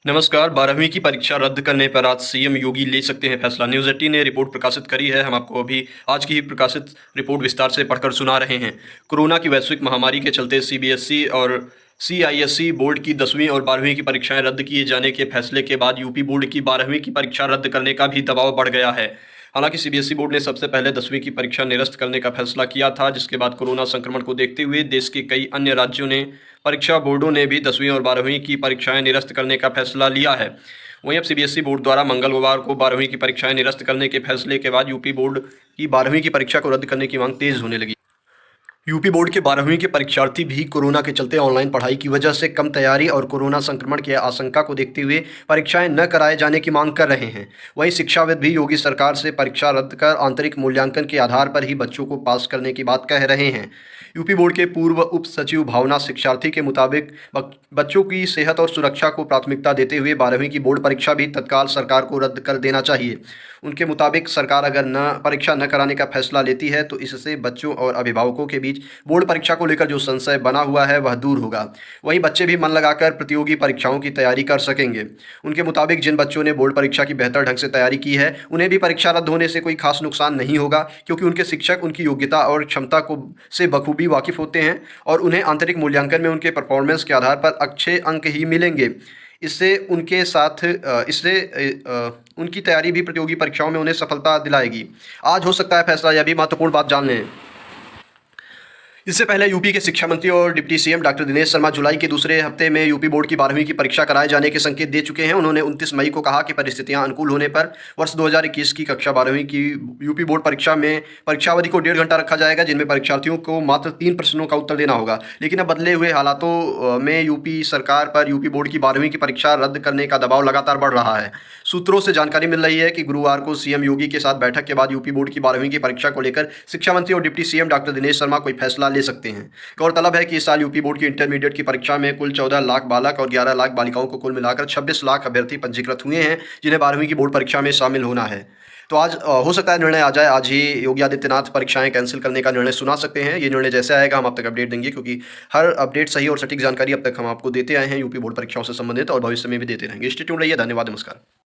नमस्कार। 12वीं की परीक्षा रद्द करने पर आज सीएम योगी ले सकते हैं फैसला। न्यूज़ 18 ने रिपोर्ट प्रकाशित करी है। हम आपको अभी आज की ही प्रकाशित रिपोर्ट विस्तार से पढ़कर सुना रहे हैं। कोरोना की वैश्विक महामारी के चलते सीबीएसई और सीआईएसई बोर्ड की 10वीं और 12वीं की परीक्षाएं रद्द किए जाने के फैसले के बाद यूपी बोर्ड की 12वीं की परीक्षा रद्द करने का भी दबाव बढ़ गया है। हालांकि सीबीएसई बोर्ड ने सबसे पहले 10वीं की परीक्षा निरस्त करने का फैसला किया था, जिसके बाद कोरोना संक्रमण को देखते हुए देश के कई अन्य राज्यों ने परीक्षा बोर्डों ने भी 10वीं और 12वीं की परीक्षाएं निरस्त करने का फैसला लिया है। वहीं अब सीबीएसई बोर्ड द्वारा मंगलवार को 12वीं की परीक्षाएं निरस्त करने के फैसले के बाद यूपी बोर्ड की 12वीं की परीक्षा को रद्द करने की मांग तेज होने लगी। यूपी बोर्ड के 12वीं के परीक्षार्थी भी कोरोना के चलते ऑनलाइन पढ़ाई की वजह से कम तैयारी और कोरोना संक्रमण की आशंका को देखते हुए परीक्षाएं न कराए जाने की मांग कर रहे हैं। वहीं शिक्षाविद भी योगी सरकार से परीक्षा रद्द कर आंतरिक मूल्यांकन के आधार पर ही बच्चों को पास करने की बात कह रहे हैं। यूपी बोर्ड के पूर्व उप सचिव भावना शिक्षार्थी के मुताबिक बच्चों की सेहत और सुरक्षा को प्राथमिकता देते हुए 12वीं की बोर्ड परीक्षा भी तत्काल सरकार को रद्द कर देना चाहिए। उनके मुताबिक सरकार अगर परीक्षा न कराने का फैसला लेती है तो इससे बच्चों और अभिभावकों के बीच बोर्ड परीक्षा को लेकर जो संशय बना हुआ है वह दूर होगा। वहीं बच्चे भी मन लगाकर प्रतियोगी परीक्षाओं की तैयारी कर सकेंगे। उनके मुताबिक जिन बच्चों ने बोर्ड परीक्षा की बेहतर ढंग से तैयारी की है उन्हें भी परीक्षा रद्द होने से कोई खास नुकसान नहीं होगा, क्योंकि उनके शिक्षक उनकी योग्यता और क्षमता को से बखूबी वाकिफ़ होते हैं और उन्हें आंतरिक मूल्यांकन में उनके परफॉर्मेंस के आधार पर अच्छे अंक ही मिलेंगे। इससे उनकी तैयारी भी प्रतियोगी परीक्षाओं में उन्हें सफलता दिलाएगी। आज हो सकता है फैसला। यह भी महत्वपूर्ण बात जान लें। इससे पहले यूपी के शिक्षा मंत्री और deputy CM doctor Dinesh Sharma जुलाई के दूसरे हफ्ते में यूपी बोर्ड की 12वीं की परीक्षा कराए जाने के संकेत दे चुके हैं। उन्होंने 29 मई को कहा कि परिस्थितियां अनुकूल होने पर वर्ष 2021 की कक्षा 12वीं की यूपी बोर्ड परीक्षा में परीक्षावधि को 1.5 घंटा रखा जाएगा, जिनमें परीक्षार्थियों को मात्र 3 प्रश्नों का उत्तर देना होगा। लेकिन अब बदले हुए हालातों में यूपी सरकार पर यूपी बोर्ड की 12वीं की परीक्षा रद्द करने का दबाव लगातार बढ़ रहा है। सूत्रों से जानकारी मिल रही है कि गुरुवार को सीएम योगी के साथ बैठक के बाद यूपी बोर्ड की 12वीं की परीक्षा को लेकर शिक्षा मंत्री और deputy CM doctor Dinesh Sharma कोई फैसला ले सकते हैं। गौरतलब है कि इस साल यूपी बोर्ड की इंटरमीडिएट की परीक्षा में कुल 14 लाख बालक और 11 लाख बालिकाओं को कुल मिलाकर 26 लाख अभ्यर्थी पंजीकृत हुए हैं, जिन्हें 12वीं की बोर्ड परीक्षा में शामिल होना है। तो आज हो सकता है निर्णय आ जाए। आज ही योगी आदित्यनाथ परीक्षाएं कैंसिल करने का निर्णय सुना सकते हैं। ये निर्णय जैसे आएगा हम आप तक अपडेट देंगे, क्योंकि हर अपडेट सही और सटीक जानकारी अब तक हम आपको देते आए हैं यूपी बोर्ड परीक्षाओं से संबंधित, और भविष्य में भी देते रहेंगे। स्टे ट्यून्ड रहिए। धन्यवाद। नमस्कार।